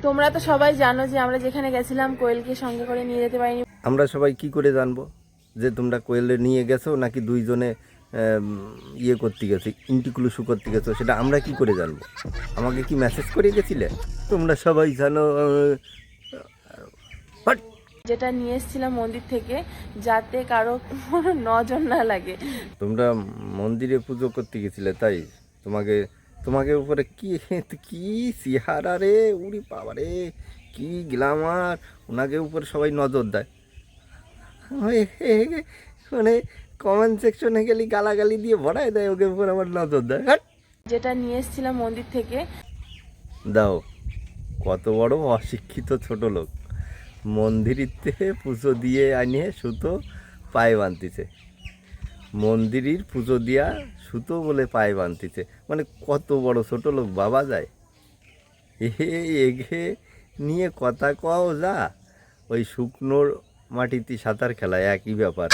তোমরা তো সবাই জানো যে আমরা যেখানে গেছিলাম কোয়েলকে সঙ্গে করে নিয়ে যেতে পারিনি। আমরা সবাই কি করে জানবো যে তোমরা কোয়েলে নিয়ে গেছো নাকি দুইজনে ইয়ে করতে গেছো, ইন্টিক্লুসু করতে গেছো, সেটা আমরা কি করে জানবো? আমাকে কি মেসেজ করে গেছিলে? তোমরা সবাই জানো। বাট যেটা নিয়ে এসেছিলাম মন্দির থেকে, যাতে কারো কোনো নজর না লাগে। তোমরা মন্দিরে পুজো করতে গেছিলে, তাই তোমাকে তোমাকে উপরে কি কি চেহারা রে, উড়ি বাবা রে, কি গ্ল্যামার! ওনাকে উপরে সবাই নজর দেয়। মানে কমেন্ট সেকশনে গেলে গালাগালি দিয়ে ভরাই দেয়, ওকে উপর আবার নজর দেয়। হ্যাট! যেটা নিয়ে এসেছিলাম মন্দির থেকে। দাও, কত বড় অশিক্ষিত ছোট লোক! মন্দিরিতে পুজো দিয়ে আনিয়ে সুতো পায়ে বাঁধতেছে, মন্দিরের পুজো দিয়া সুতো বলে পায়ে বাঁধতেছে, মানে কত বড় ছোট লোক বাবা যায়। এগে নিয়ে কথা কও যা, ওই শুকনোর মাটিতে সাঁতার খেলা একই ব্যাপার।